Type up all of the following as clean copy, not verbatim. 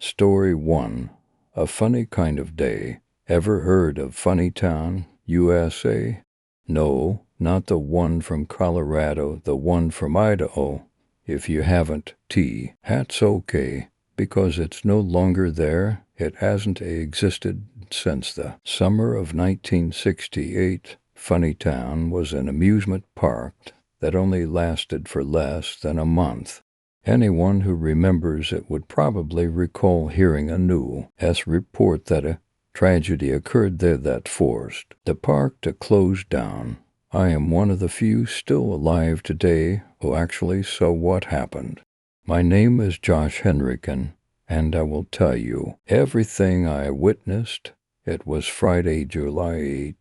Story 1. A Funny Kind of Day. Ever heard of Funnytown, USA? No, not the one from Colorado, the one from Idaho. If you haven't, that's okay, because it's no longer there. It hasn't existed since the summer of 1968. Funnytown was an amusement park that only lasted for less than a month. Anyone who remembers it would probably recall hearing a news report that a tragedy occurred there that forced the park to close down. I am one of the few still alive today who actually saw what happened. My name is Josh Henriken, and I will tell you everything I witnessed. It was Friday, July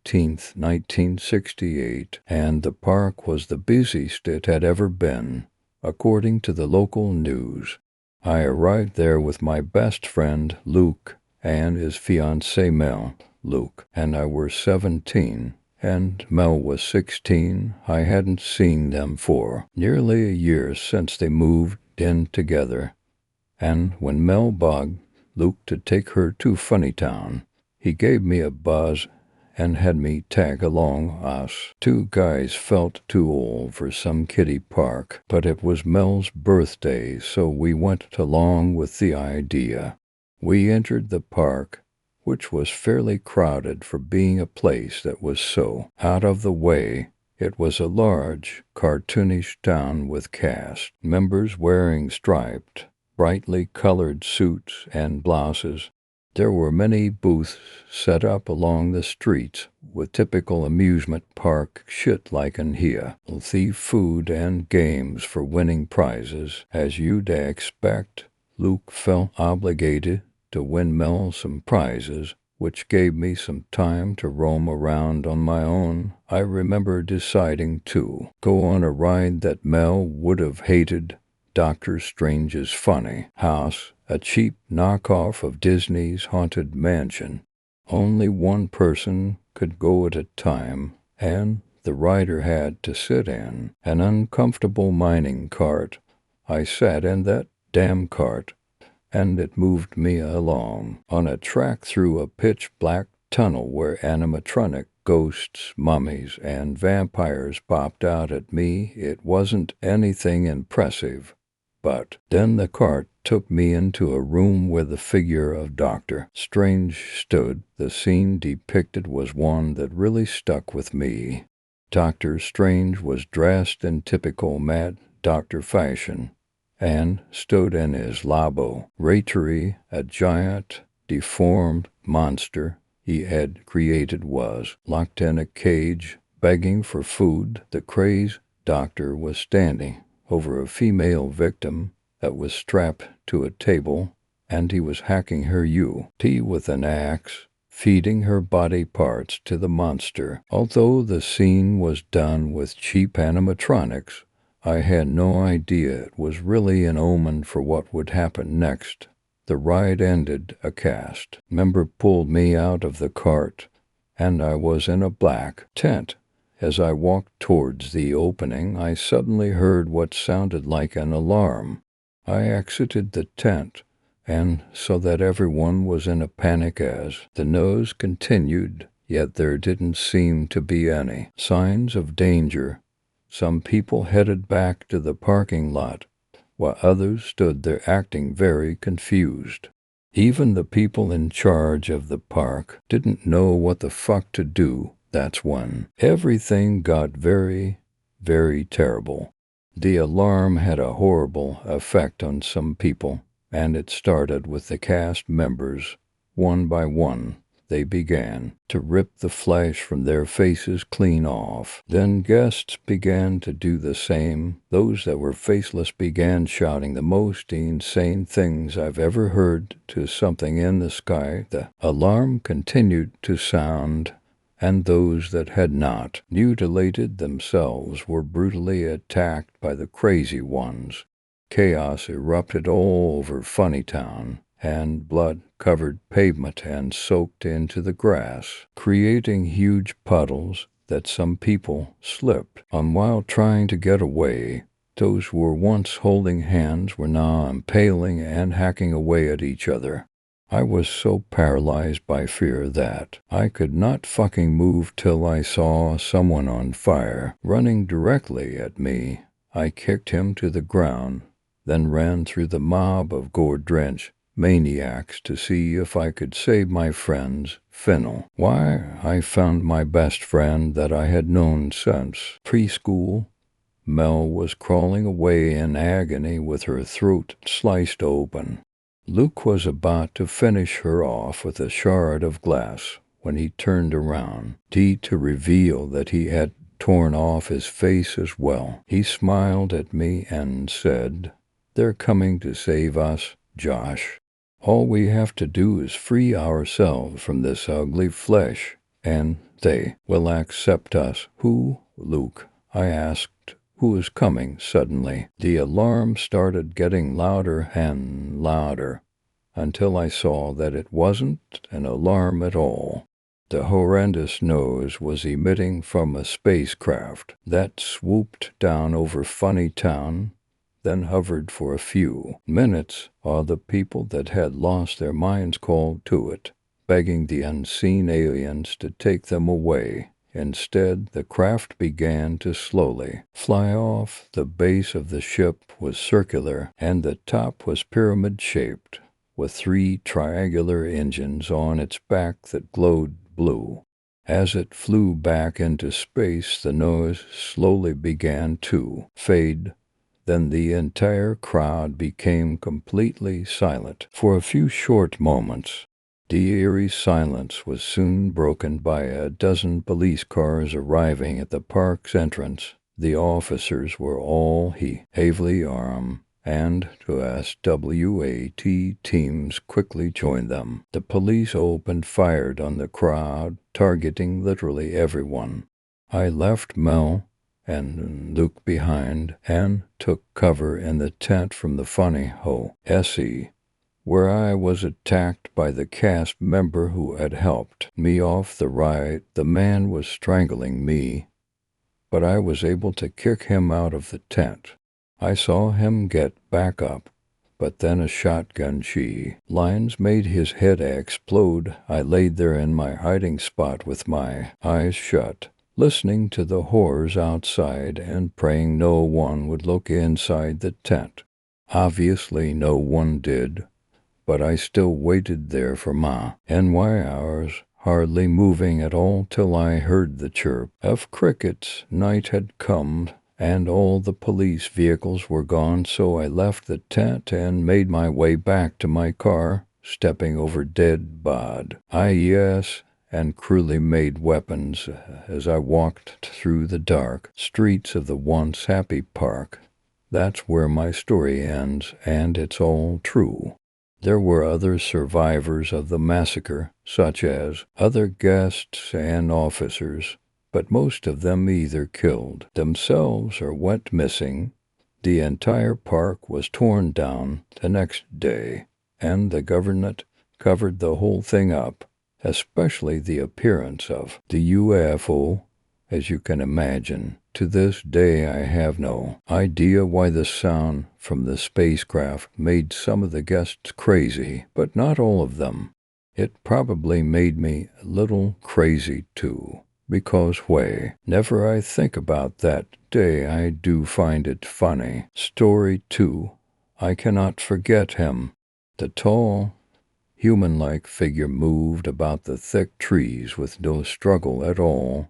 18th, 1968, and the park was the busiest it had ever been. According to the local news, I arrived there with my best friend, Luke, and his fiancée, Mel. Luke and I were 17, and Mel was 16. I hadn't seen them for nearly a year since they moved in together. And when Mel begged Luke to take her to Funnytown, he gave me a buzz and had me tag along. Us two guys felt too old for some kiddie park, but it was Mel's birthday, so we went along with the idea. We entered the park, which was fairly crowded for being a place that was so out of the way. It was a large, cartoonish town with cast members wearing striped, brightly colored suits and blouses. There were many booths set up along the streets with typical amusement park shit like in here. Healthy food and games for winning prizes. As you'd expect, Luke felt obligated to win Mel some prizes, which gave me some time to roam around on my own. I remember deciding to go on a ride that Mel would have hated, Dr. Strange's Funny House, a cheap knockoff of Disney's Haunted Mansion. Only one person could go at a time, and the rider had to sit in an uncomfortable mining cart. I sat in that damn cart, and it moved me along on a track through a pitch-black tunnel where animatronic ghosts, mummies, and vampires popped out at me. It wasn't anything impressive. But then the cart took me into a room where the figure of Dr. Strange stood. The scene depicted was one that really stuck with me. Dr. Strange was dressed in typical Mad Doctor fashion and stood in his laboratory. A giant, deformed monster he had created was locked in a cage, begging for food. The crazed doctor was standing over a female victim that was strapped to a table, and he was hacking her with an axe, feeding her body parts to the monster. Although the scene was done with cheap animatronics, I had no idea it was really an omen for what would happen next. The ride ended. A cast member pulled me out of the cart, and I was in a black tent. As I walked towards the opening, I suddenly heard what sounded like an alarm. I exited the tent and saw that everyone was in a panic as the noise continued, yet there didn't seem to be any signs of danger. Some people headed back to the parking lot, while others stood there acting very confused. Even the people in charge of the park didn't know what the fuck to do. That's when everything got very, very terrible. The alarm had a horrible effect on some people, and it started with the cast members. One by one, they began to rip the flesh from their faces clean off. Then guests began to do the same. Those that were faceless began shouting the most insane things I've ever heard to something in the sky. The alarm continued to sound, and those that had not mutilated themselves were brutally attacked by the crazy ones. Chaos erupted all over Funnytown, and blood covered pavement and soaked into the grass, creating huge puddles that some people slipped on while trying to get away. Those who were once holding hands were now impaling and hacking away at each other. I was so paralyzed by fear that I could not fucking move till I saw someone on fire running directly at me. I kicked him to the ground, then ran through the mob of gore-drenched maniacs to see if I could save my friend's Fennel. Why, I found my best friend that I had known since preschool. Mel was crawling away in agony with her throat sliced open. Luke was about to finish her off with a shard of glass when he turned around, to reveal that he had torn off his face as well. He smiled at me and said, "They're coming to save us, Josh. All we have to do is free ourselves from this ugly flesh, and they will accept us." "Who, Luke?" I asked. "Who is coming?" Suddenly, the alarm started getting louder and louder, until I saw that it wasn't an alarm at all. The horrendous noise was emitting from a spacecraft that swooped down over Funny Town, then hovered for a few minutes while the people that had lost their minds called to it, begging the unseen aliens to take them away. Instead, the craft began to slowly fly off. The base of the ship was circular, and the top was pyramid-shaped, with 3 triangular engines on its back that glowed blue. As it flew back into space, the noise slowly began to fade. Then the entire crowd became completely silent for a few short moments. The eerie silence was soon broken by a dozen police cars arriving at the park's entrance. The officers were all heavily armed, and 2SWAT teams quickly joined them. The police opened fire on the crowd, targeting literally everyone. I left Mel and Luke behind and took cover in the tent from the Funny SE, where I was attacked by the cast member who had helped me off the ride. The man was strangling me, but I was able to kick him out of the tent. I saw him get back up, but then a shotgun lines made his head explode. I laid there in my hiding spot with my eyes shut, listening to the horrors outside and praying no one would look inside the tent. Obviously no one did, but I still waited there for hours, hardly moving at all till I heard the chirp of crickets. Night had come, and all the police vehicles were gone, so I left the tent and made my way back to my car, stepping over dead bodies and cruelly made weapons as I walked through the dark streets of the once happy park. That's where my story ends, and it's all true. There were other survivors of the massacre, such as other guests and officers, but most of them either killed themselves or went missing. The entire park was torn down the next day, and the government covered the whole thing up, especially the appearance of the UFO, as you can imagine. To this day I have no idea why the sound from the spacecraft made some of the guests crazy, but not all of them. It probably made me a little crazy too, because whenever I think about that day I do find it funny. Story 2. I cannot forget him. The tall, human-like figure moved about the thick trees with no struggle at all.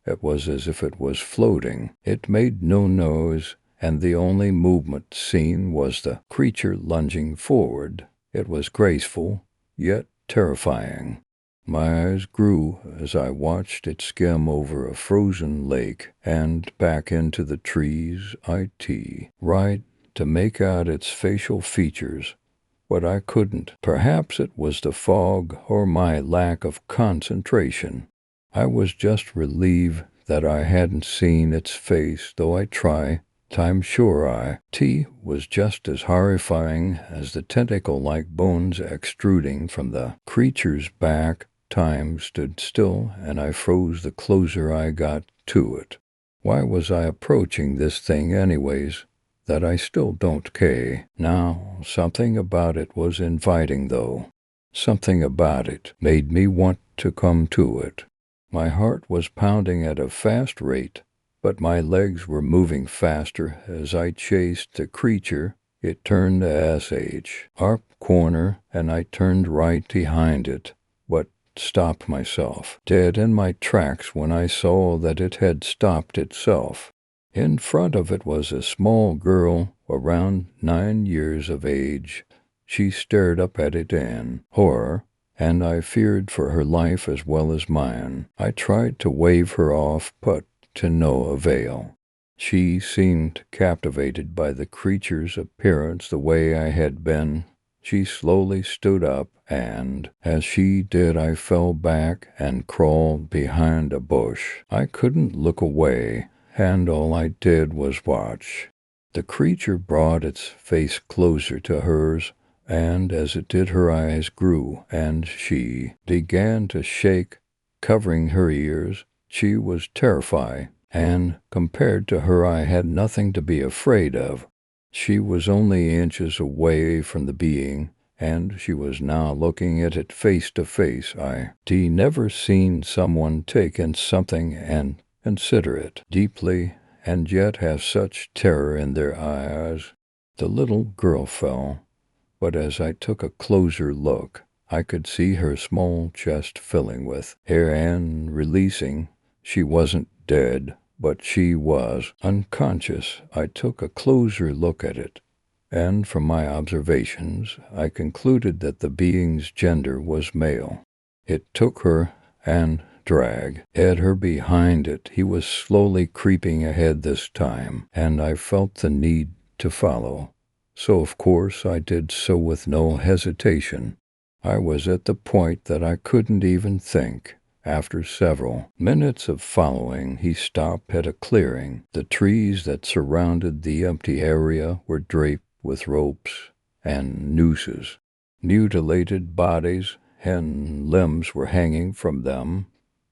It was as if it was floating. It made no noise, and the only movement seen was the creature lunging forward. It was graceful, yet terrifying. My eyes grew as I watched it skim over a frozen lake and back into the trees. I tried to make out its facial features, but I couldn't. Perhaps it was the fog or my lack of concentration. I was just relieved that I hadn't seen its face, though I'm sure was just as horrifying as the tentacle-like bones extruding from the creature's back. Time stood still, and I froze the closer I got to it. Why was I approaching this thing anyways? that I still don't care. Now, something about it was inviting, though. Something about it made me want to come to it. My heart was pounding at a fast rate, but my legs were moving faster as I chased the creature. It turned the sharp corner, and I turned right behind it, but stopped myself dead in my tracks when I saw that it had stopped itself. In front of it was a small girl around 9 years of age. She stared up at it in horror, and I feared for her life as well as mine. I tried to wave her off, but to no avail. She seemed captivated by the creature's appearance the way I had been. She slowly stood up, and as she did I fell back and crawled behind a bush. I couldn't look away, and all I did was watch. The creature brought its face closer to hers, and as it did her eyes grew, and she began to shake, covering her ears. She was terrified, and compared to her I had nothing to be afraid of. She was only inches away from the being, and she was now looking at it face to face. I'd never seen someone take in something and consider it deeply, and yet have such terror in their eyes. The little girl fell, but as I took a closer look, I could see her small chest filling with air and releasing. She wasn't dead, but she was unconscious. I took a closer look at it, and from my observations, I concluded that the being's gender was male. It took her and dragged her behind it. He was slowly creeping ahead this time, and I felt the need to follow. So of course I did so with no hesitation. I was at the point that I couldn't even think. After several minutes of following, he stopped at a clearing. The trees that surrounded the empty area were draped with ropes and nooses. Mutilated bodies and limbs were hanging from them.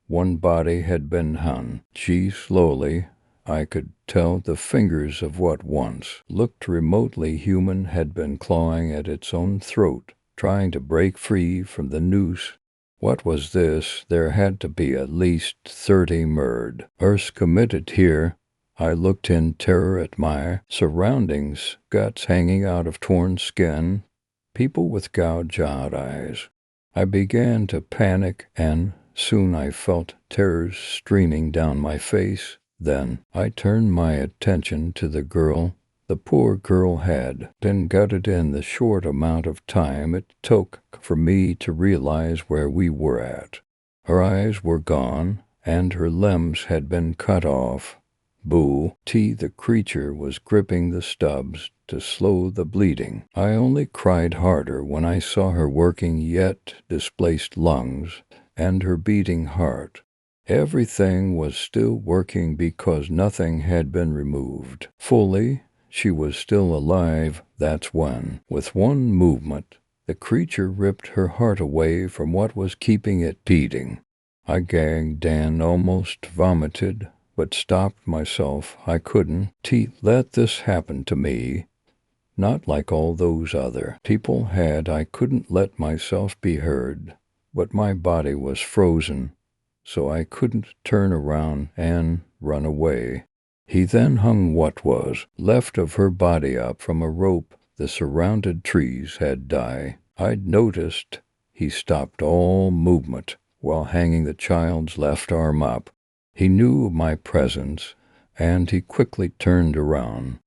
One body had been hung. She slowly, I could tell the fingers of what once looked remotely human had been clawing at its own throat, trying to break free from the noose. What was this? There had to be at least 30 murders committed here. I looked in terror at my surroundings, guts hanging out of torn skin, people with gouged-out eyes. I began to panic, and soon I felt tears streaming down my face. Then I turned my attention to the girl. The poor girl had been gutted in the short amount of time it took for me to realize where we were at. Her eyes were gone, and her limbs had been cut off. The creature was gripping the stubs to slow the bleeding. I only cried harder when I saw her working yet displaced lungs and her beating heart. Everything was still working because nothing had been removed fully. She was still alive. That's when, with one movement, the creature ripped her heart away from what was keeping it beating. I gagged and almost vomited, but stopped myself. I couldn't let this happen to me. Not like all those other people had. I couldn't let myself be hurt, but my body was frozen, so I couldn't turn around and run away. He then hung what was left of her body up from a rope the surrounded trees had died. I'd noticed he stopped all movement while hanging the child's left arm up. He knew of my presence, and he quickly turned around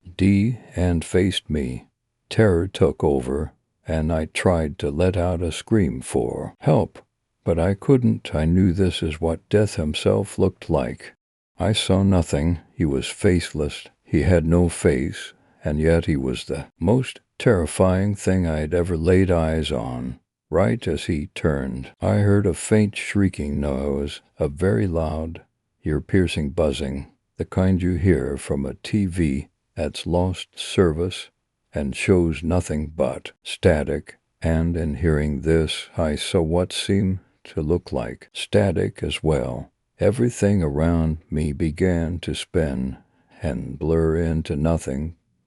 and faced me. Terror took over, and I tried to let out a scream for help, but I couldn't. I knew this is what death himself looked like. I saw nothing. He was faceless. He had no face, and yet he was the most terrifying thing I had ever laid eyes on. Right as he turned, I heard a faint shrieking noise, a very loud, ear-piercing buzzing, the kind you hear from a TV that's lost service and shows nothing but static, and in hearing this, I saw what seemed to look like static as well. Everything around me began to spin and blur into nothing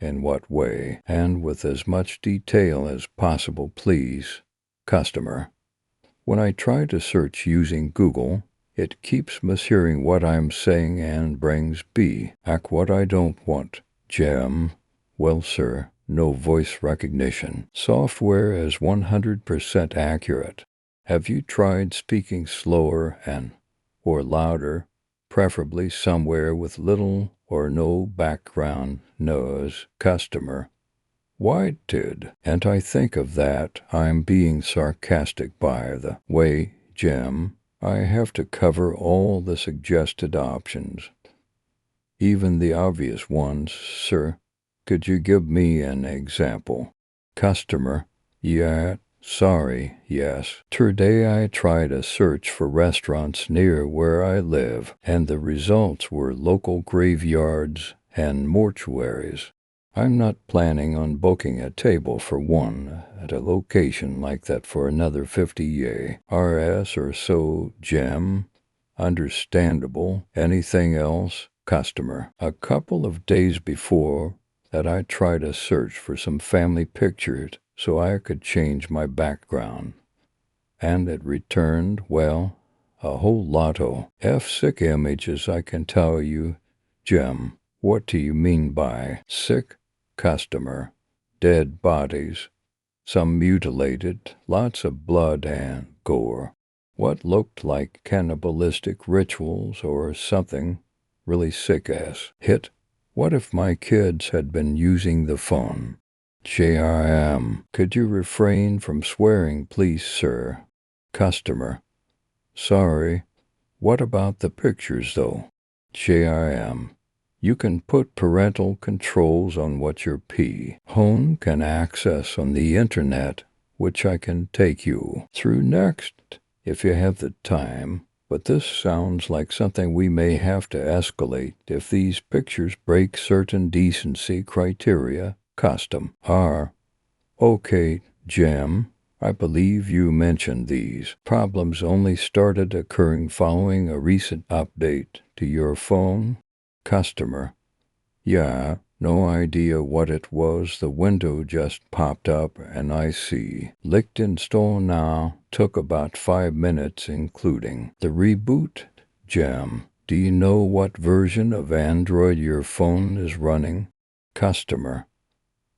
In what way? And with as much detail as possible, please. Customer. When I try to search using Google, it keeps mishearing what I'm saying and brings back what I don't want. Gem. Well, sir, no voice recognition. Software is 100% accurate. Have you tried speaking slower or louder, preferably somewhere with little or no background noise? Customer. Why did and I think of that? I'm being sarcastic, by the way, Jim. I have to cover all the suggested options, even the obvious ones, sir. Could you give me an example? Customer. Yeah, sorry, yes. Today I tried a search for restaurants near where I live, and the results were local graveyards and mortuaries. I'm not planning on booking a table for one at a location like that for another 50 RS or so, Jim. Understandable. Anything else? Customer. A couple of days before that I tried a search for some family pictures so I could change my background. And it returned, well, a whole lot of sick images, I can tell you. Jim, what do you mean by sick? Customer. Dead bodies, some mutilated, lots of blood and gore. What looked like cannibalistic rituals or something. Really sick ass. Hit. What if my kids had been using the phone? JRM. Could you refrain from swearing, please, sir? Customer. Sorry. What about the pictures, though? JRM. You can put parental controls on what your home can access on the internet, which I can take you through next if you have the time. But this sounds like something we may have to escalate if these pictures break certain decency criteria. Custom. Okay, Jim. I believe you mentioned these problems only started occurring following a recent update to your phone. Customer. Yeah, no idea what it was. The window just popped up and I see. Licked install now. Took about 5 minutes including the reboot. Jam. Do you know what version of Android your phone is running? Customer.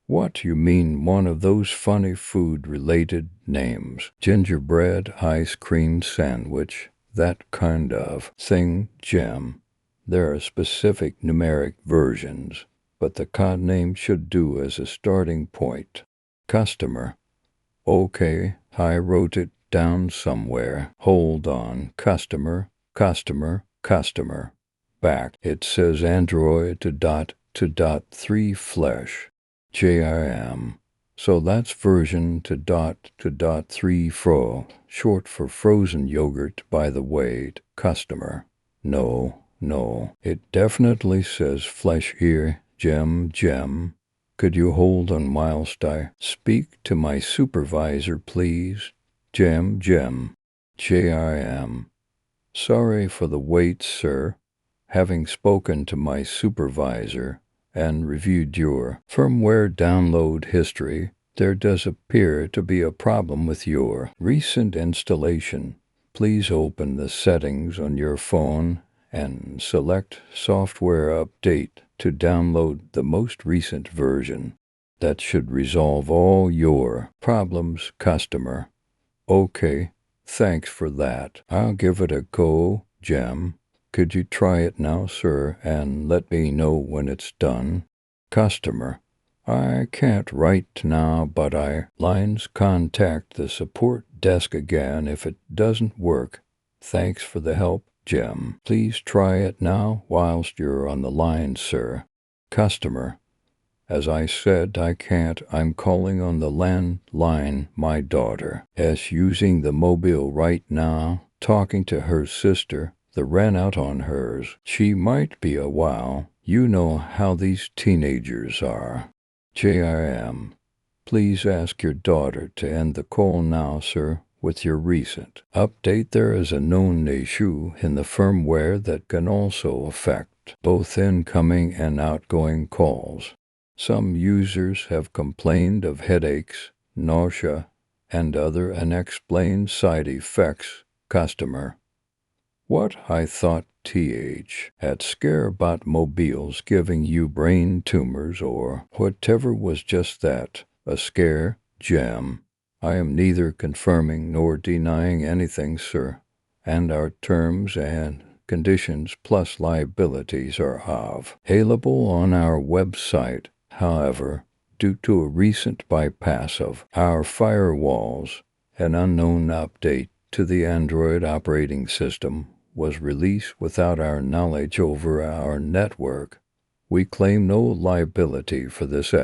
What you mean, one of those funny food-related names? Gingerbread ice cream sandwich, that kind of thing, Jim. There are specific numeric versions, but the code name should do as a starting point. Customer. Okay, I wrote it down somewhere. Hold on. Customer. Back. It says Android to 3 flesh. JIM. So that's version to 3 fro, short for frozen yogurt, by the way. Customer. No, it definitely says flesh here. Gem. Could you hold on whilst I speak to my supervisor, please? Gem. JIM. Sorry for the wait, sir. Having spoken to my supervisor and reviewed your firmware download history, there does appear to be a problem with your recent installation. Please open the settings on your phone and select Software Update to download the most recent version. That should resolve all your problems, customer. Okay, thanks for that. I'll give it a go, Gem. Could you try it now, sir, and let me know when it's done? Customer. I can't right now, but lines contact the support desk again if it doesn't work. Thanks for the help, Gem. Please try it now whilst you're on the line, sir. Customer. As I said, I can't. I'm calling on the landline. My daughter is using the mobile right now, talking to her sister. The ran out on hers. She might be a while. You know how these teenagers are. JIM. Please ask your daughter to end the call now, sir. With your recent update, there is a known issue in the firmware that can also affect both incoming and outgoing calls. Some users have complained of headaches, nausea, and other unexplained side effects. Customer. What I thought at scare about mobiles giving you brain tumors or whatever was just that, a scare, Gem. I am neither confirming nor denying anything, sir, and our terms and conditions plus liabilities are available on our website. However, due to a recent bypass of our firewalls, an unknown update to the Android operating system was released without our knowledge over our network. We claim no liability for this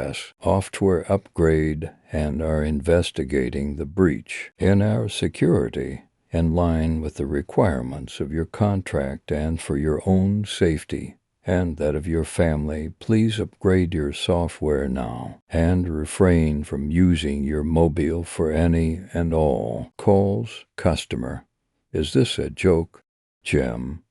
software upgrade and are investigating the breach in our security in line with the requirements of your contract and for your own safety and that of your family. Please upgrade your software now and refrain from using your mobile for any and all calls. Customer. Is this a joke? Gem.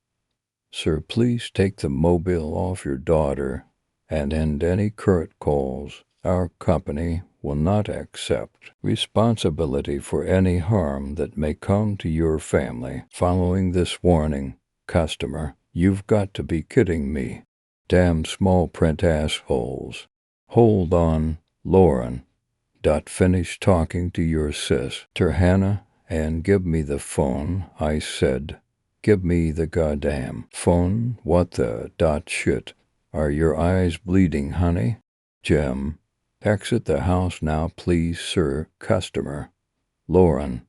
Sir, please take the mobile off your daughter and end any current calls. Our company will not accept responsibility for any harm that may come to your family. Following this warning, customer, you've got to be kidding me. Damn small print assholes. Hold on, Lauren. Finish talking to your sister Hannah and give me the phone, I said. Give me the goddamn phone. What the shit? Are your eyes bleeding, honey? Gem. Exit the house now, please, sir. Customer. Lauren.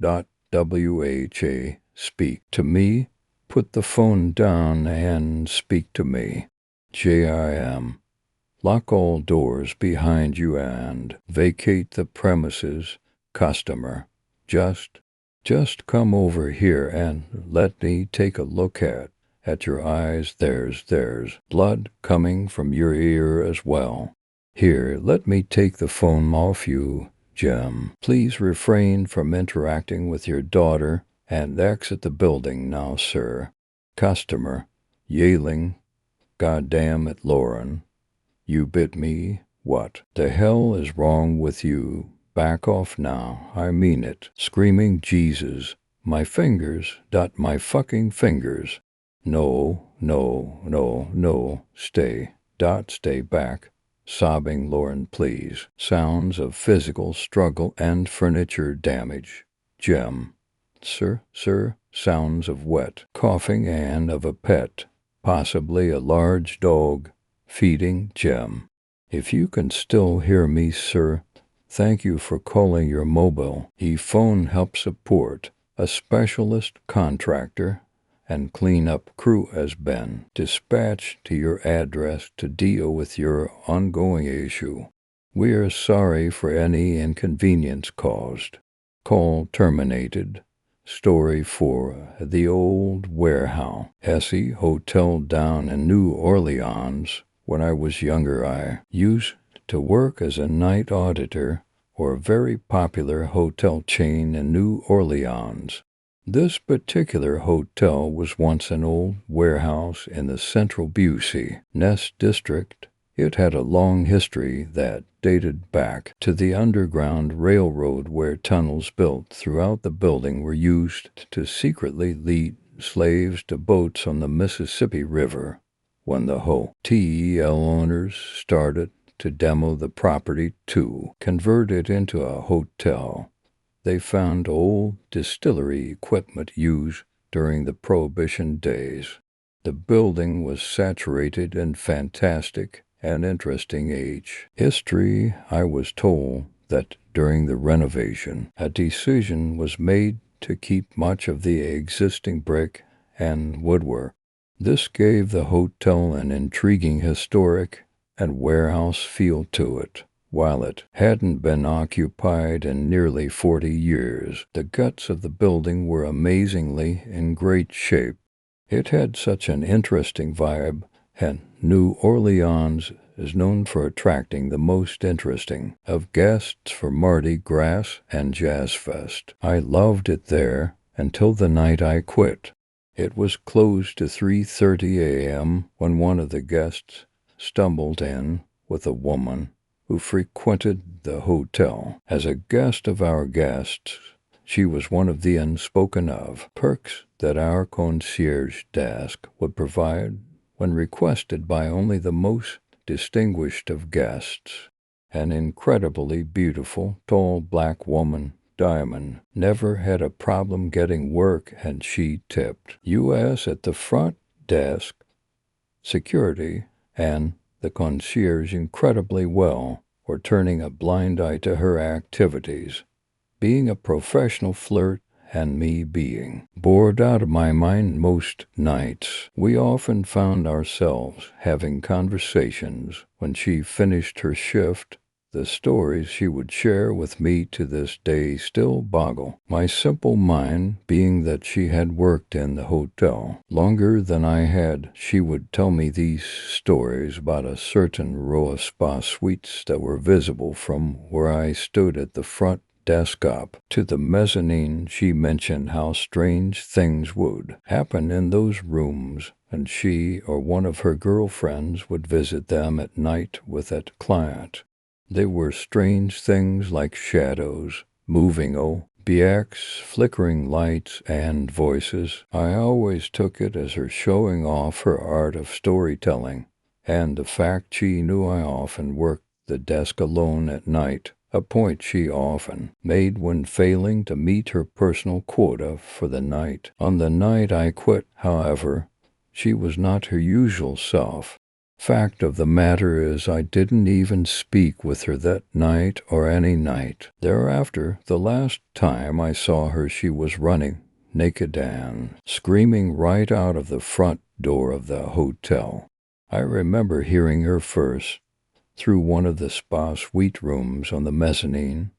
WHA. Speak to me. Put the phone down and speak to me. JIM. Lock all doors behind you and vacate the premises. Customer. Just come over here and let me take a look at your eyes. There's blood coming from your ear as well. Here, let me take the phone off you, Gem. Please refrain from interacting with your daughter and exit the building now, sir. Customer. Yailing. Goddamn it, Lauren. You bit me. What the hell is wrong with you? Back off now, I mean it. Screaming Jesus. My fingers. My fucking fingers. No. Stay. Stay back. Sobbing Lauren, please. Sounds of physical struggle and furniture damage. Gem. Sir. Sounds of wet coughing and of a pet. Possibly a large dog. Feeding. Gem. If you can still hear me, sir, thank you for calling your mobile phone help support. A specialist contractor and cleanup crew has been dispatched to your address to deal with your ongoing issue. We are sorry for any inconvenience caused. Call terminated. Story for the old warehouse. Essie Hotel down in New Orleans. When I was younger, I used to work as a night auditor for a very popular hotel chain in New Orleans. This particular hotel was once an old warehouse in the Central Busey Nest District. It had a long history that dated back to the Underground Railroad, where tunnels built throughout the building were used to secretly lead slaves to boats on the Mississippi River. When the hotel owners started to demo the property to convert it into a hotel, they found old distillery equipment used during the Prohibition days. The building was saturated in fantastic and interesting age history. I was told that during the renovation, a decision was made to keep much of the existing brick and woodwork. This gave the hotel an intriguing historic and warehouse feel to it. While it hadn't been occupied in nearly 40 years, the guts of the building were amazingly in great shape. It had such an interesting vibe, and New Orleans is known for attracting the most interesting of guests for Mardi Gras and Jazz Fest. I loved it there until the night I quit. It was closed to 3:30 a.m. when one of the guests stumbled in with a woman who frequented the hotel. As a guest of our guests, she was one of the unspoken of perks that our concierge desk would provide when requested by only the most distinguished of guests. An incredibly beautiful, tall black woman, Diamond, never had a problem getting work, and she tipped U.S. at the front desk, security, and the concierge incredibly well, or turning a blind eye to her activities. Being a professional flirt and me being bored out of my mind most nights, we often found ourselves having conversations when she finished her shift. The stories she would share with me to this day still boggle my simple mind, being that she had worked in the hotel longer than I had. She would tell me these stories about a certain row of spa suites that were visible from where I stood at the front desk up to the mezzanine. She mentioned how strange things would happen in those rooms, and she or one of her girlfriends would visit them at night with that client. They were strange things like shadows, moving objects, flickering lights, and voices. I always took it as her showing off her art of storytelling, and the fact she knew I often worked the desk alone at night, a point she often made when failing to meet her personal quota for the night. On the night I quit, however, she was not her usual self. Fact of the matter is, I didn't even speak with her that night or any night thereafter. The last time I saw her, she was running, naked and screaming right out of the front door of the hotel. I remember hearing her first through one of the spa suite rooms on the mezzanine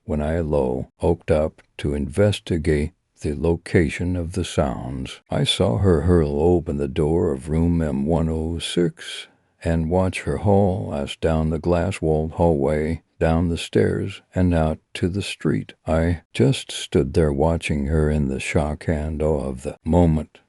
when I oaked up to investigate the location of the sounds. I saw her hurl open the door of room M106 and watch her haul us down the glass-walled hallway, down the stairs, and out to the street. I just stood there watching her in the shock and awe of the moment.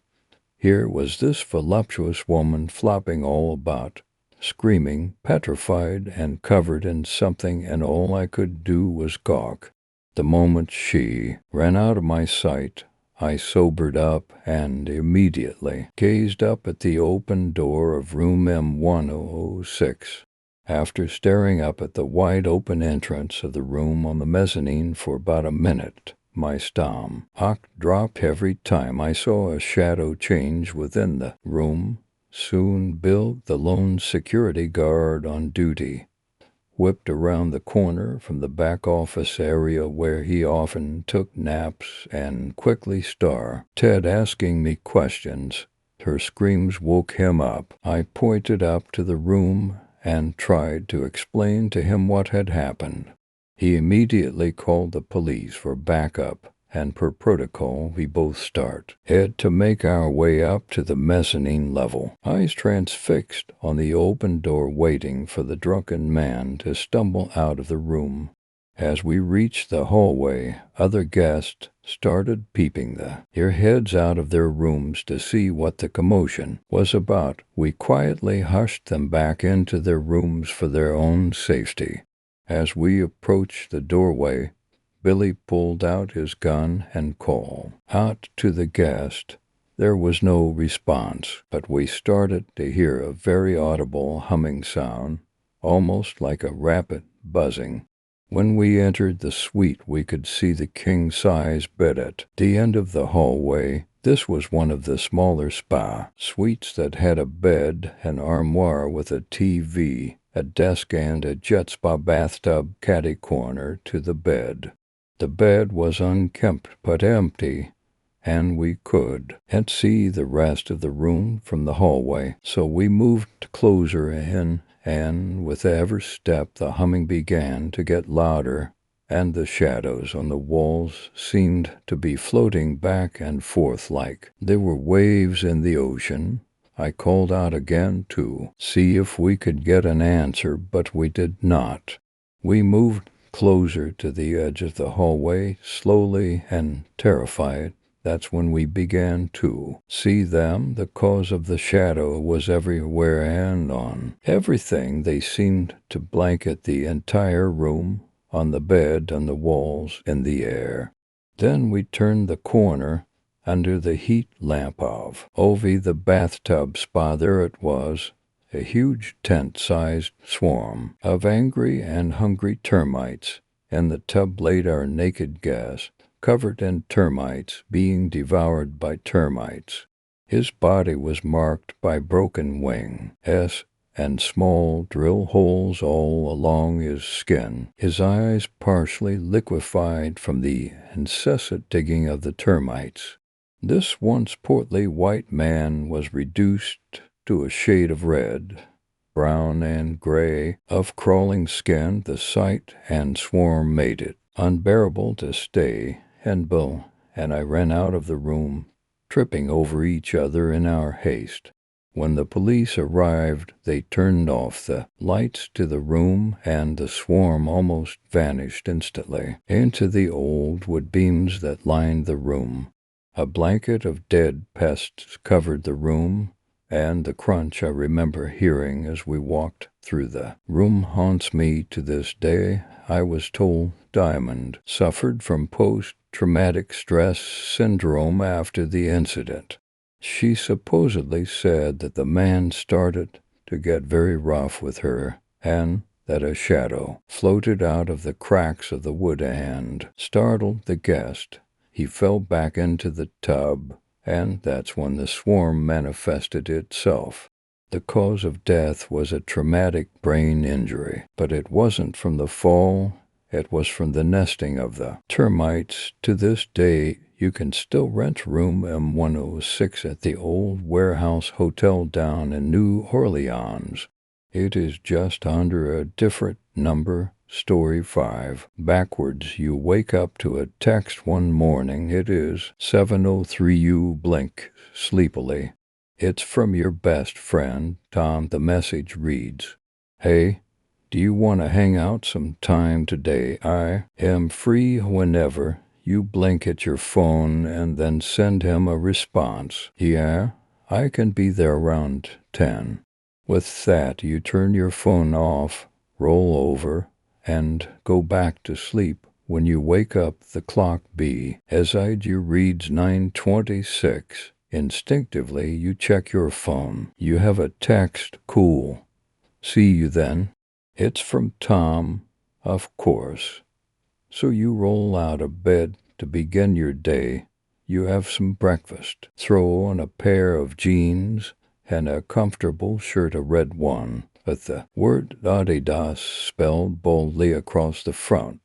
Here was this voluptuous woman flopping all about, screaming, petrified, and covered in something, and all I could do was gawk. The moment she ran out of my sight, I sobered up and immediately gazed up at the open door of room M106. After staring up at the wide-open entrance of the room on the mezzanine for about a minute, my stomach dropped every time I saw a shadow change within the room. Soon Bill, the lone security guard on duty, whipped around the corner from the back office area where he often took naps and quickly started asking me questions. Her screams woke him up. I pointed up to the room and tried to explain to him what had happened. He immediately called the police for backup, and per protocol we both had to make our way up to the mezzanine level, eyes transfixed on the open door, waiting for the drunken man to stumble out of the room. As we reached the hallway, other guests started peeping their heads out of their rooms to see what the commotion was about. We quietly hushed them back into their rooms for their own safety. As we approached the doorway, Billy pulled out his gun and called out to the guest. There was no response, but we started to hear a very audible humming sound, almost like a rapid buzzing. When we entered the suite, we could see the king-size bed at the end of the hallway. This was one of the smaller spa suites that had a bed, an armoire with a TV, a desk, and a jet spa bathtub catty-corner to the bed. The bed was unkempt but empty, and we could see the rest of the room from the hallway. So we moved closer in, and with every step the humming began to get louder, and the shadows on the walls seemed to be floating back and forth like there were waves in the ocean. I called out again to see if we could get an answer, but we did not. We moved closer to the edge of the hallway, slowly and terrified That's when we began to see them. The cause of the shadow was everywhere and on everything. They seemed to blanket the entire room, on the bed, on the walls, in the air. Then we turned the corner under the heat lamp of Ovi, the bathtub spa. There it was, a huge tent-sized swarm of angry and hungry termites. In the tub laid our naked guest, covered in termites, being devoured by termites. His body was marked by broken wings and small drill holes all along his skin, his eyes partially liquefied from the incessant digging of the termites. This once portly white man was reduced to a shade of red, brown and gray, of crawling skin. The sight and swarm made it unbearable to stay and I ran out of the room, tripping over each other in our haste. When the police arrived, they turned off the lights to the room, and the swarm almost vanished instantly into the old wood beams that lined the room. A blanket of dead pests covered the room, and the crunch I remember hearing as we walked through the room haunts me to this day. I was told Diamond suffered from post-traumatic stress syndrome after the incident. She supposedly said that the man started to get very rough with her, and that a shadow floated out of the cracks of the wood and startled the guest. He fell back into the tub, and that's when the swarm manifested itself. The cause of death was a traumatic brain injury, but it wasn't from the fall, it was from the nesting of the termites. To this day, you can still rent room M106 at the old Warehouse Hotel down in New Orleans. It is just under a different number, story 5. Backwards, you wake up to a text one morning. It is 7:03. You blink sleepily. It's from your best friend, Tom. The message reads, "Hey, do you want to hang out some time today? I am free whenever." You blink at your phone and then send him a response. "Yeah, I can be there around 10. With that, you turn your phone off, roll over, and go back to sleep. When you wake up, the clock beside you reads 9:26. Instinctively, you check your phone. You have a text. Cool. See you then. It's from Tom, of course. So you roll out of bed to begin your day. You have some breakfast, throw on a pair of jeans and a comfortable shirt, a red one, with the word Adidas spelled boldly across the front,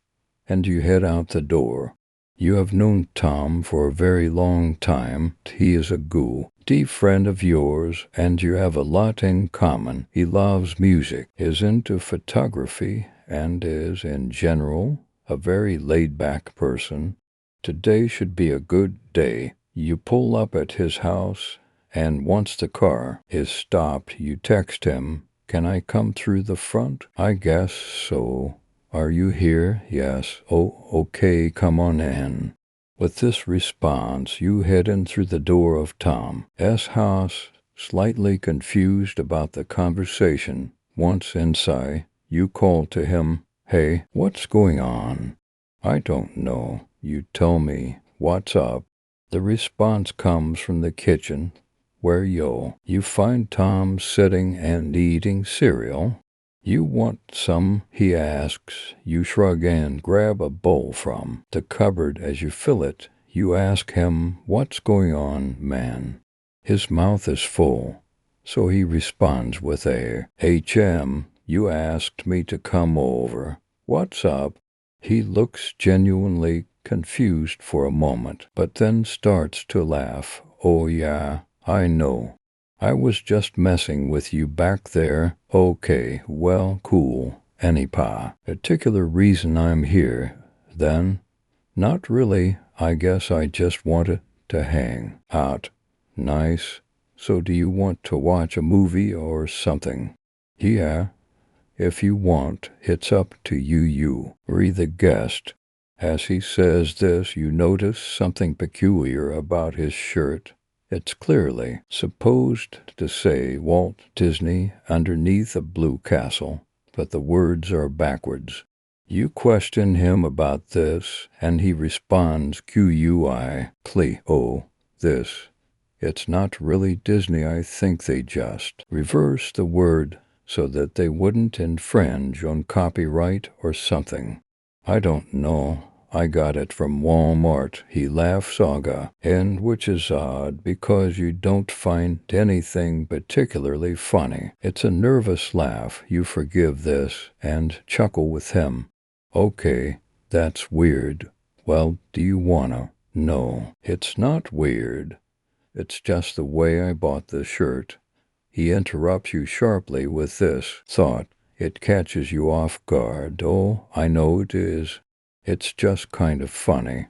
and you head out the door. You have known Tom for a very long time. He is a deep friend of yours, and you have a lot in common. He loves music, is into photography, and is, in general, a very laid-back person. Today should be a good day. You pull up at his house, and once the car is stopped, you text him, "Can I come through the front?" "I guess so." "Are you here?" "Yes." "Oh, okay, come on in." With this response, you head in through the door of Tom's house, slightly confused about the conversation. Once inside, you call to him, "Hey, what's going on?" "I don't know." You tell me, "What's up?" The response comes from the kitchen, where you find Tom sitting and eating cereal. "You want some?" he asks. You shrug and grab a bowl from the cupboard. As you fill it, you ask him, "What's going on, man?" His mouth is full, so he responds with a "HM, you asked me to come over. What's up?" He looks genuinely confused for a moment, but then starts to laugh. "Oh yeah, I know. I was just messing with you back there." "Okay, well, cool. Any particular reason I'm here, then?" "Not really. I guess I just wanted to hang out." "Nice. So do you want to watch a movie or something?" "Yeah, if you want. It's up to you." You re the guest. As he says this, you notice something peculiar about his shirt. It's clearly supposed to say Walt Disney underneath a blue castle, but the words are backwards. You question him about this, and he responds Cli, this. It's not really Disney. I think they just reversed the word so that they wouldn't infringe on copyright or something. I don't know. I got it from Walmart, he laughs Saga, and which is odd because you don't find anything particularly funny. It's a nervous laugh. You forgive this and chuckle with him. Okay, that's weird. Well, do you wanna? No, it's not weird. It's just the way I bought the shirt. He interrupts you sharply with this thought. It catches you off guard. Oh, I know it is. It's just kind of funny.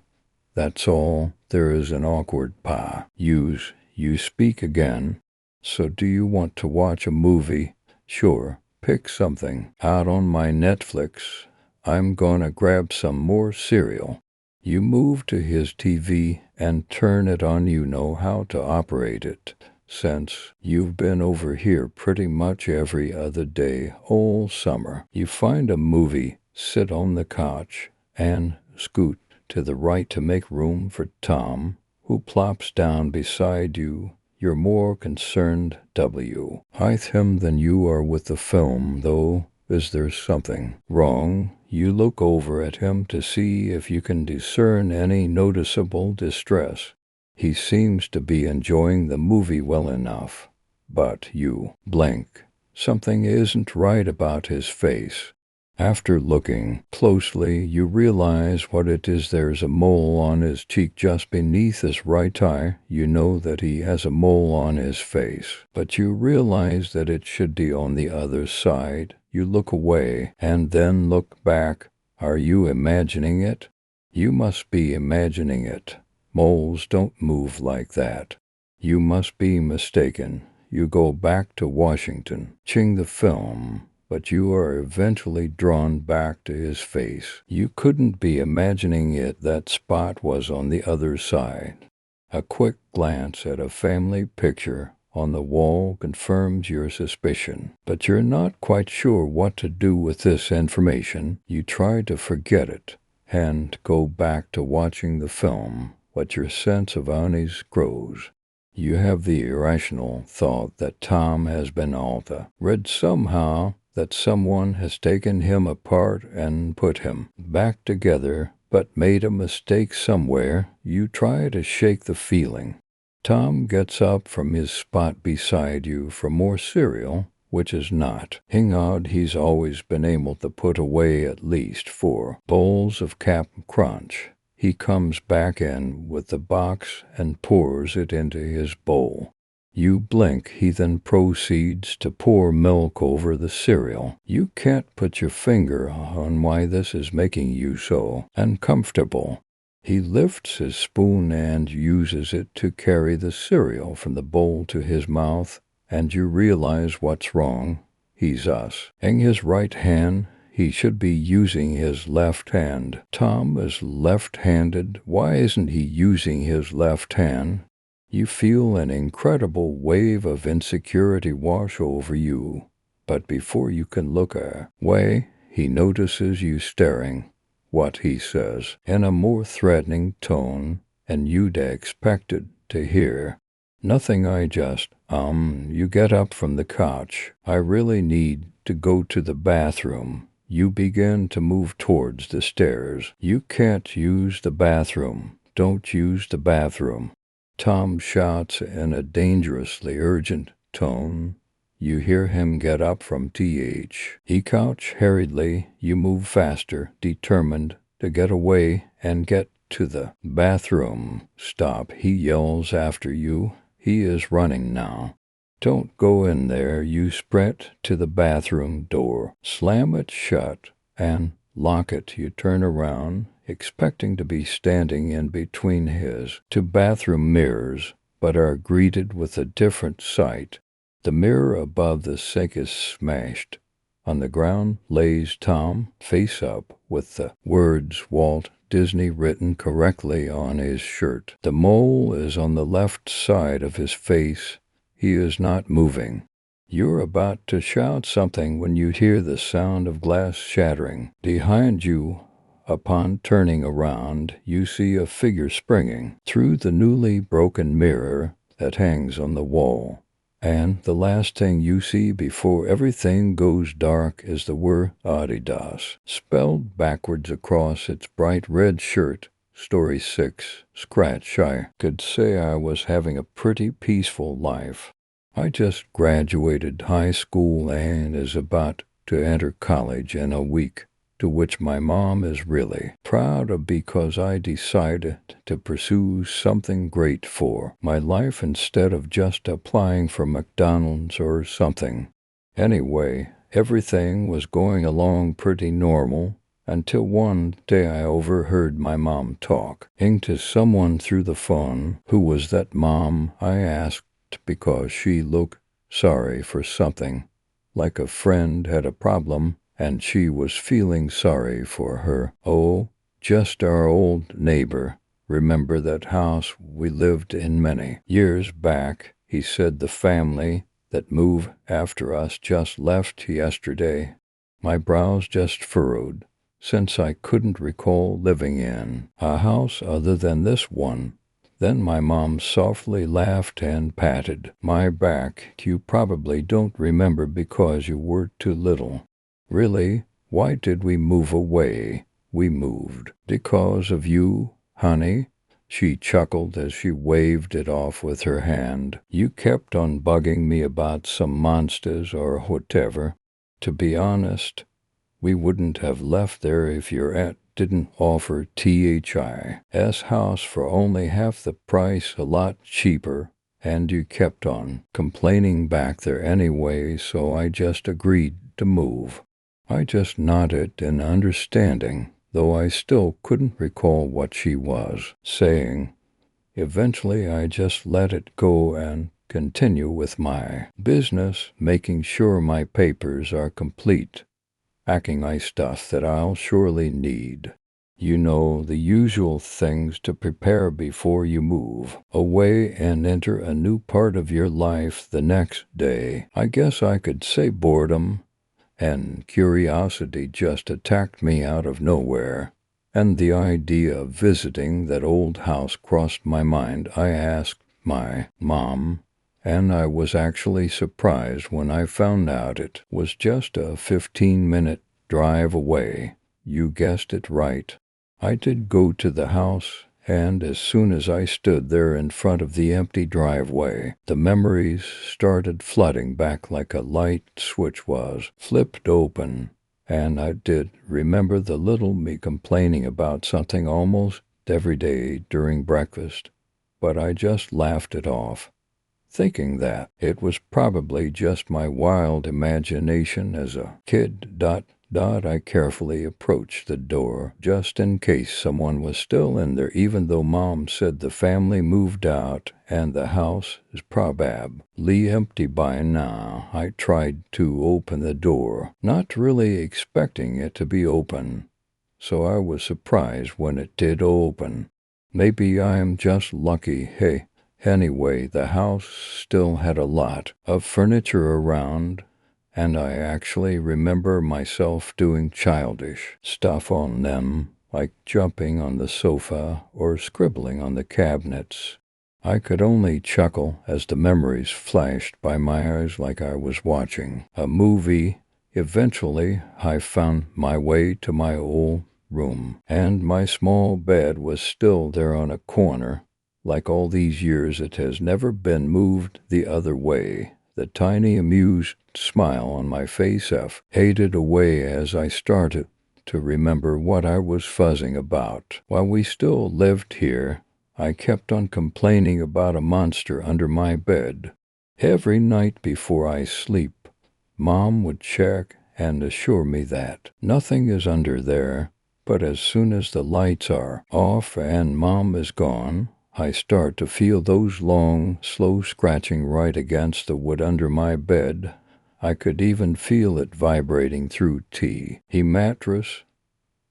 That's all. There is an awkward pause. You speak again. So do you want to watch a movie? Sure. Pick something out on my Netflix. I'm gonna grab some more cereal. You move to his TV and turn it on. You know how to operate it, since you've been over here pretty much every other day all summer. You find a movie, sit on the couch, and scoot to the right to make room for Tom, who plops down beside you. You're more concerned with him than you are with the film, though. Is there something wrong? You look over at him to see if you can discern any noticeable distress. He seems to be enjoying the movie well enough, but you blink. Something isn't right about his face. After looking closely, you realize what it is. There's a mole on his cheek just beneath his right eye. You know that he has a mole on his face, but you realize that it should be on the other side. You look away and then look back. Are you imagining it? You must be imagining it. Moles don't move like that. You must be mistaken. You go back to Washington, watching the film, but you are eventually drawn back to his face. You couldn't be imagining it. That spot was on the other side. A quick glance at a family picture on the wall confirms your suspicion, but you're not quite sure what to do with this information. You try to forget it and go back to watching the film, but your sense of unease grows. You have the irrational thought that Tom has been altered somehow, that someone has taken him apart and put him back together, but made a mistake somewhere. You try to shake the feeling. Tom gets up from his spot beside you for more cereal, which is not odd. He's always been able to put away at least 4 bowls of Cap'n Crunch. He comes back in with the box and pours it into his bowl. You blink. He then proceeds to pour milk over the cereal. You can't put your finger on why this is making you so uncomfortable. He lifts his spoon and uses it to carry the cereal from the bowl to his mouth, and you realize what's wrong. He's in his right hand. He should be using his left hand. Tom is left-handed. Why isn't he using his left hand? You feel an incredible wave of insecurity wash over you, but before you can look away, he notices you staring. What he says, in a more threatening tone, and you'd expected to hear. Nothing. You get up from the couch. I really need to go to the bathroom. You begin to move towards the stairs. You can't use the bathroom. Don't use the bathroom. Tom shouts in a dangerously urgent tone. You hear him get up from he couch hurriedly. You move faster, determined to get away and get to the bathroom. Stop, he yells after you. He is running now. Don't go in there. You sprint to the bathroom door, slam it shut, and lock it. You turn around, expecting to be standing in between his 2 bathroom mirrors, but are greeted with a different sight. The mirror above the sink is smashed. On the ground lays Tom, face up, with the words Walt Disney written correctly on his shirt. The mole is on the left side of his face. He is not moving. You're about to shout something when you hear the sound of glass shattering. Behind you, upon turning around, you see a figure springing through the newly broken mirror that hangs on the wall. And the last thing you see before everything goes dark is the word Adidas, spelled backwards across its bright red shirt. Story 6. Scratch. I could say I was having a pretty peaceful life. I just graduated high school and is about to enter college in a week, to which my mom is really proud of because I decided to pursue something great for my life instead of just applying for McDonald's or something. Anyway, everything was going along pretty normal until one day I overheard my mom talking to someone through the phone. Who was that, Mom? I asked because she looked sorry for something, like a friend had a problem and she was feeling sorry for her. Oh, just our old neighbor. Remember that house we lived in many years back? He said the family that moved after us just left yesterday. My brows just furrowed, since I couldn't recall living in a house other than this one. Then my mom softly laughed and patted my back. You probably don't remember because you were too little. Really, why did we move away? We moved because of you, honey. She chuckled as she waved it off with her hand. You kept on bugging me about some monsters or whatever. To be honest, we wouldn't have left there if your aunt didn't offer THI's house for only half the price, a lot cheaper, and you kept on complaining back there anyway, so I just agreed to move. I just nodded in understanding, though I still couldn't recall what she was saying. Eventually, I just let it go and continue with my business, making sure my papers are complete, packing my stuff that I'll surely need. You know, the usual things to prepare before you move away and enter a new part of your life the next day. I guess I could say boredom and curiosity just attacked me out of nowhere, and the idea of visiting that old house crossed my mind. I asked my mom, and I was actually surprised when I found out it was just a 15-minute drive away. You guessed it right. I did go to the house, and as soon as I stood there in front of the empty driveway, the memories started flooding back like a light switch was flipped open. And I did remember the little me complaining about something almost every day during breakfast, but I just laughed it off, thinking that it was probably just my wild imagination as a kid. I carefully approached the door just in case someone was still in there, even though Mom said the family moved out and the house is probably empty by now. I tried to open the door, not really expecting it to be open, so I was surprised when it did open. Maybe I am just lucky. Hey, anyway, the house still had a lot of furniture around, and I actually remember myself doing childish stuff on them, like jumping on the sofa or scribbling on the cabinets. I could only chuckle as the memories flashed by my eyes like I was watching a movie. Eventually, I found my way to my old room, and my small bed was still there on a corner. Like all these years, it has never been moved the other way. The tiny amused smile on my face faded away as I started to remember what I was fussing about. While we still lived here, I kept on complaining about a monster under my bed. Every night before I sleep, Mom would check and assure me that nothing is under there, but as soon as the lights are off and Mom is gone, I start to feel those long, slow scratching right against the wood under my bed. I could even feel it vibrating through the mattress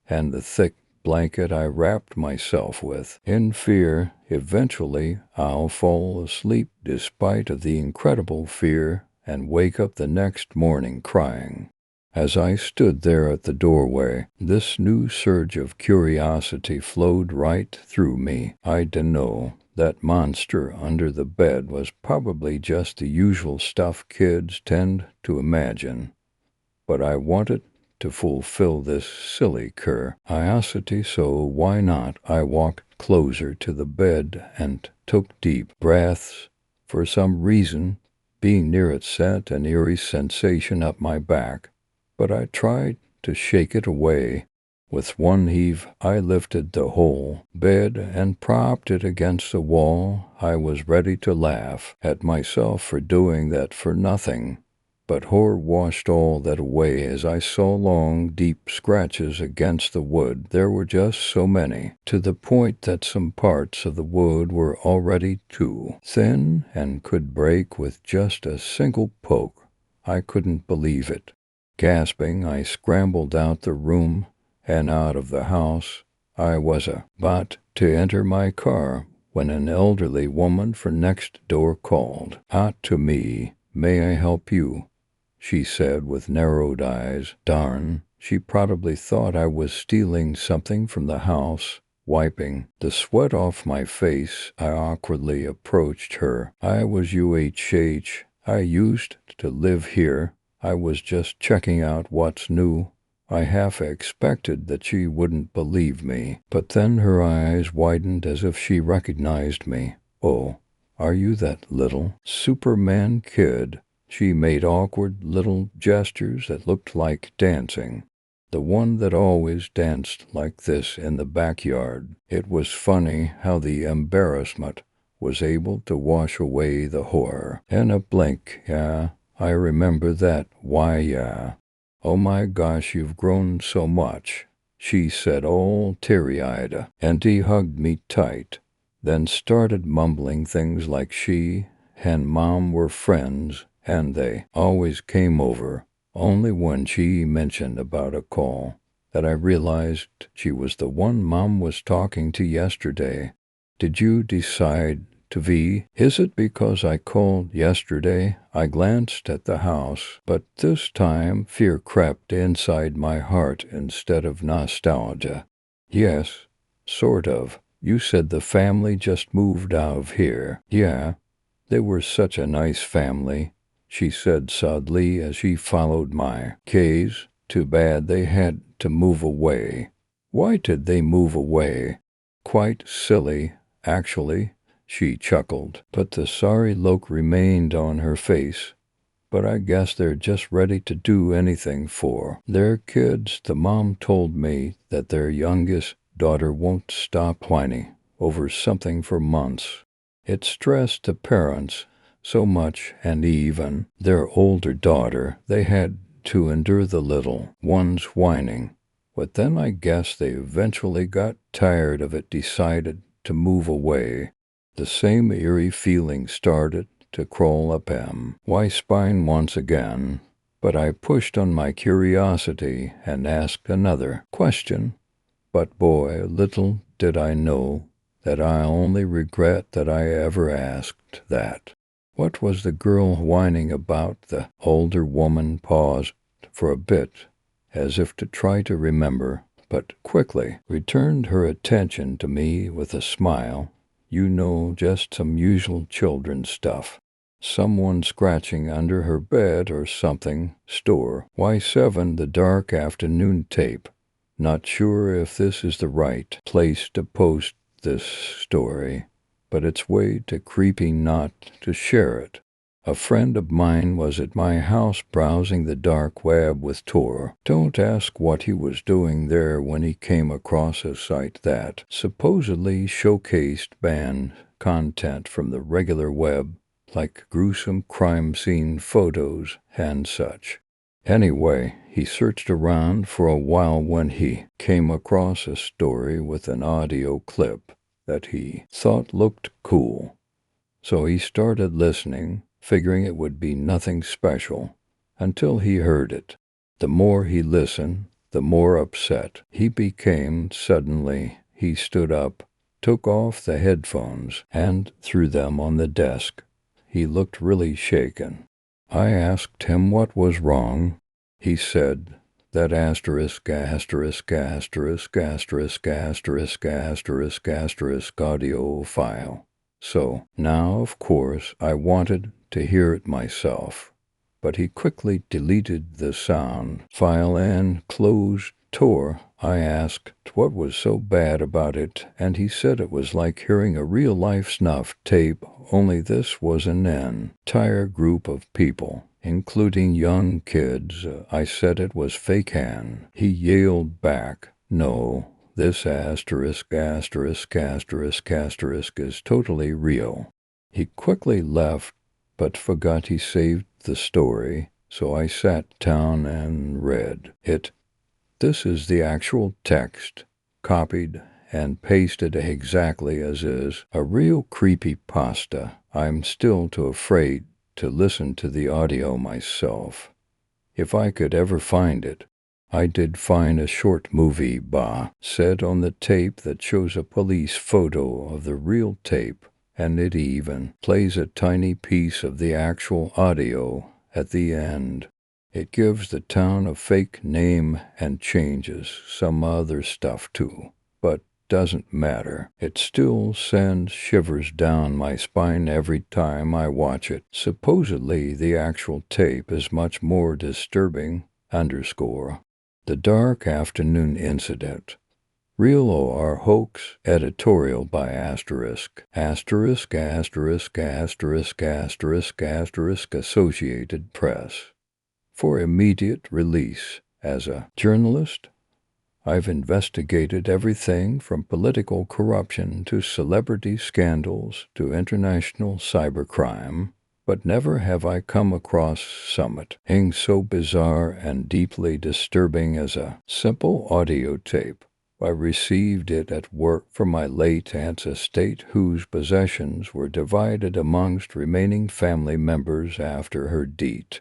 and the thick blanket I wrapped myself with, in fear eventually I'll fall asleep despite of the incredible fear and wake up the next morning crying. As I stood there at the doorway, this new surge of curiosity flowed right through me. I dunno, that monster under the bed was probably just the usual stuff kids tend to imagine, but I wanted to fulfill this silly curiosity, so why not? I walked closer to the bed and took deep breaths. For some reason, being near it sent an eerie sensation up my back, but I tried to shake it away. With one heave, I lifted the whole bed and propped it against the wall. I was ready to laugh at myself for doing that for nothing, but horror washed all that away as I saw long, deep scratches against the wood. There were just so many, to the point that some parts of the wood were already too thin and could break with just a single poke. I couldn't believe it. Gasping, I scrambled out the room and out of the house. I was about to enter my car when an elderly woman from next door called out to me. "May I help you?" she said with narrowed eyes. Darn, she probably thought I was stealing something from the house. Wiping the sweat off my face, I awkwardly approached her. "I was UHH. I used to live here. I was just checking out what's new." I half expected that she wouldn't believe me, but then her eyes widened as if she recognized me. "Oh, are you that little Superman kid?" She made awkward little gestures that looked like dancing. "The one that always danced like this in the backyard." It was funny how the embarrassment was able to wash away the horror. In a blink, "Yeah, I remember that. Why, yeah. Oh my gosh, you've grown so much," she said, all teary-eyed, and he hugged me tight, then started mumbling things like she and Mom were friends, and they always came over. Only when she mentioned about a call that I realized she was the one Mom was talking to yesterday. "Did you decide to V? Is it because I called yesterday?" I glanced at the house, but this time fear crept inside my heart instead of nostalgia. "Yes, sort of. You said the family just moved out of here." "Yeah, they were such a nice family," she said sadly as she followed my gaze. "Too bad they had to move away." "Why did they move away?" "Quite silly, actually," she chuckled, but the sorry look remained on her face. "But I guess they're just ready to do anything for their kids." The mom told me that their youngest daughter won't stop whining over something for months. It stressed the parents so much, and even their older daughter, they had to endure the little one's whining. But then I guess they eventually got tired of it, decided to move away. The same eerie feeling started to crawl up my spine once again, but I pushed on my curiosity and asked another question. But boy, little did I know that I only regret that I ever asked that. "What was the girl whining about?" The older woman paused for a bit, as if to try to remember, but quickly returned her attention to me with a smile. "You know, just some usual children's stuff. Someone scratching under her bed or something. Store Y7, the dark afternoon tape. Not sure if this is the right place to post this story, but it's way too creepy not to share it. A friend of mine was at my house browsing the dark web with Tor. Don't ask what he was doing there when he came across a site that supposedly showcased banned content from the regular web, like gruesome crime scene photos and such. Anyway, he searched around for a while when he came across a story with an audio clip that he thought looked cool. So he started listening, figuring it would be nothing special, until he heard it. The more he listened, the more upset he became. Suddenly, he stood up, took off the headphones, and threw them on the desk. He looked really shaken. I asked him what was wrong. He said, that asterisk audio file. So, now, of course, I wanted to hear it myself. But he quickly deleted the sound file and closed Tor. I asked what was so bad about it, and he said it was like hearing a real-life snuff tape, only this was an entire group of people, including young kids. I said it was fake, and he yelled back, "No, this asterisk is totally real." He quickly left, but forgot he saved the story, so I sat down and read it. This is the actual text, copied and pasted exactly as is, a real creepypasta. I'm still too afraid to listen to the audio myself. If I could ever find it. I did find a short movie said on the tape that shows a police photo of the real tape, and it even plays a tiny piece of the actual audio at the end. It gives the town a fake name and changes some other stuff too, but doesn't matter. It still sends shivers down my spine every time I watch it. Supposedly the actual tape is much more disturbing. The Dark Afternoon Incident. Real or hoax? Editorial by Associated Press. For immediate release. As a journalist, I've investigated everything from political corruption to celebrity scandals to international cybercrime, but never have I come across something so bizarre and deeply disturbing as a simple audio tape. I received it at work from my late aunt's estate, whose possessions were divided amongst remaining family members after her death.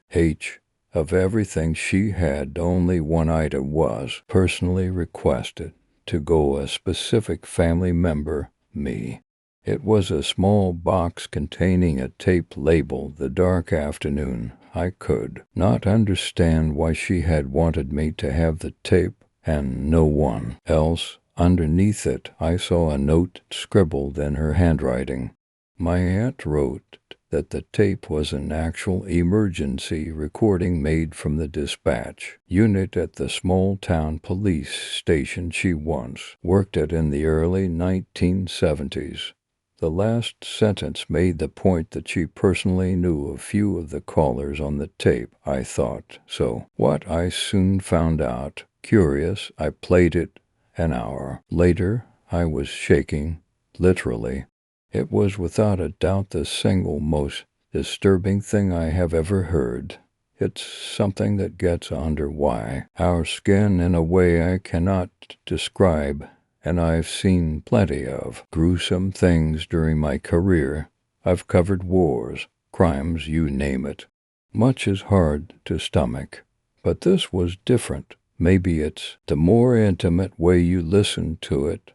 Of everything she had, only one item was personally requested to go a specific family member, me. It was a small box containing a tape labeled The Dark Afternoon. I could not understand why she had wanted me to have the tape and no one else. Underneath it, I saw a note scribbled in her handwriting. My aunt wrote that the tape was an actual emergency recording made from the dispatch unit at the small-town police station she once worked at in the early 1970s. The last sentence made the point that she personally knew a few of the callers on the tape. I thought so. What I soon found out. Curious, I played it. An hour later, I was shaking, literally. It was without a doubt the single most disturbing thing I have ever heard. It's something that gets under our skin in a way I cannot describe, and I've seen plenty of gruesome things during my career. I've covered wars, crimes, you name it. Much is hard to stomach, but this was different. Maybe it's the more intimate way you listen to it,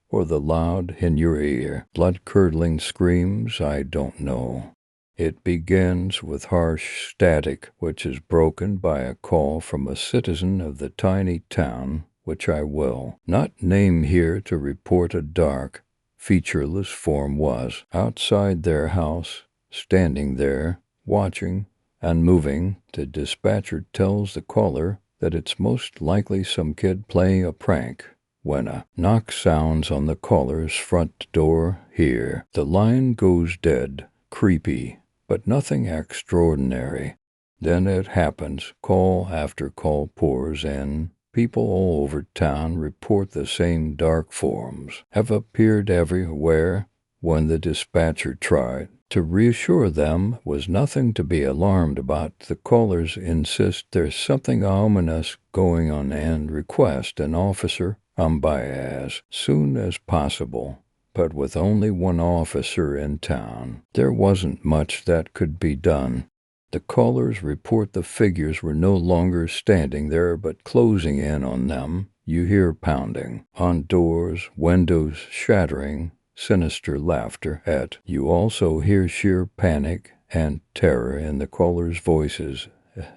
or the loud in your ear, blood-curdling screams, I don't know. It begins with harsh static, which is broken by a call from a citizen of the tiny town, which I will not name here, to report a dark, featureless form was outside their house, standing there, watching and moving. The dispatcher tells the caller that it's most likely some kid playing a prank. When a knock sounds on the caller's front door, here, the line goes dead, creepy, but nothing extraordinary. Then it happens. Call after call pours in. People all over town report the same dark forms have appeared everywhere. When the dispatcher tried to reassure them was nothing to be alarmed about, the callers insist there's something ominous going on and request an officer by as soon as possible. But with only one officer in town, there wasn't much that could be done. The callers report the figures were no longer standing there but closing in on them. You hear pounding on doors, windows shattering, sinister laughter at. You also hear sheer panic and terror in the callers' voices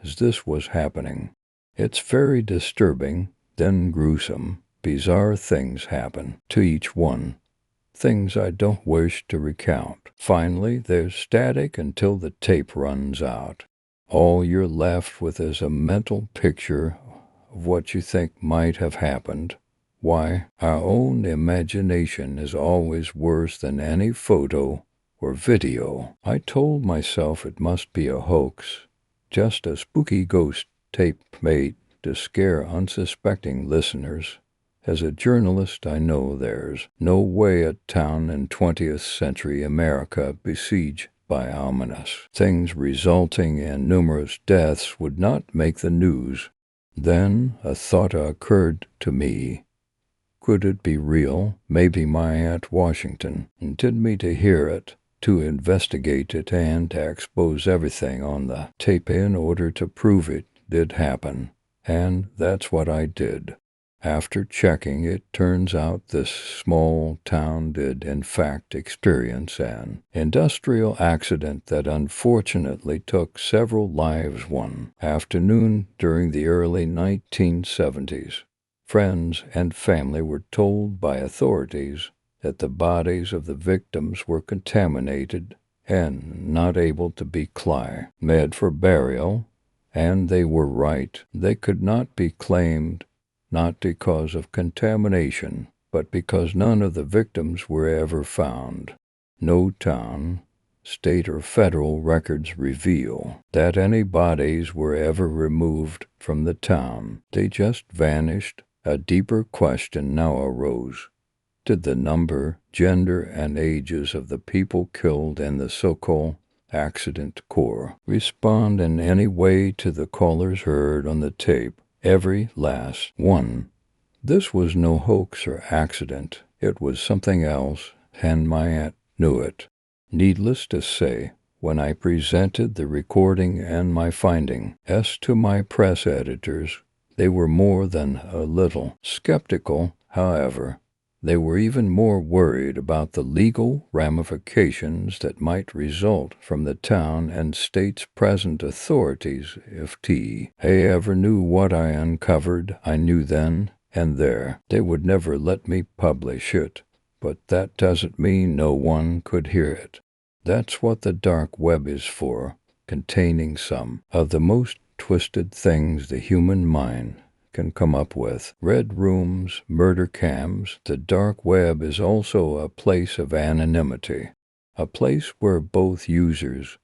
as this was happening. It's very disturbing, then gruesome. Bizarre things happen to each one. Things I don't wish to recount. Finally, there's static until the tape runs out. All you're left with is a mental picture of what you think might have happened. Why, our own imagination is always worse than any photo or video. I told myself it must be a hoax, just a spooky ghost tape made to scare unsuspecting listeners. As a journalist, I know there's no way a town in 20th century America besieged by ominous things resulting in numerous deaths would not make the news. Then a thought occurred to me. Could it be real? Maybe my Aunt Washington intended me to hear it, to investigate it, and to expose everything on the tape in order to prove it did happen. And that's what I did. After checking, it turns out this small town did in fact experience an industrial accident that unfortunately took several lives one afternoon during the early 1970s. Friends and family were told by authorities that the bodies of the victims were contaminated and not able to be cremated for burial, and they were right. They could not be claimed, not because of contamination, but because none of the victims were ever found. No town, state, or federal records reveal that any bodies were ever removed from the town. They just vanished. A deeper question now arose. Did the number, gender, and ages of the people killed in the so-called accident correspond in any way to the callers heard on the tape? Every last one. This was no hoax or accident. It was something else, and my aunt knew it. Needless to say, when I presented the recording and my findings to my press editors, they were more than a little skeptical. However, they were even more worried about the legal ramifications that might result from the town and state's present authorities if they ever knew what I uncovered. I knew then and there they would never let me publish it, but that doesn't mean no one could hear it. That's what the dark web is for, containing some of the most twisted things the human mind can come up with. Red rooms, murder cams. The dark web is also a place of anonymity, a place where both users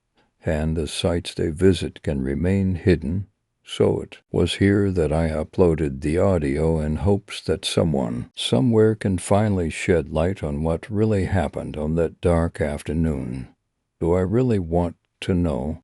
and the sites they visit can remain hidden. So it was here that I uploaded the audio in hopes that someone, somewhere can finally shed light on what really happened on that dark afternoon. Do I really want to know?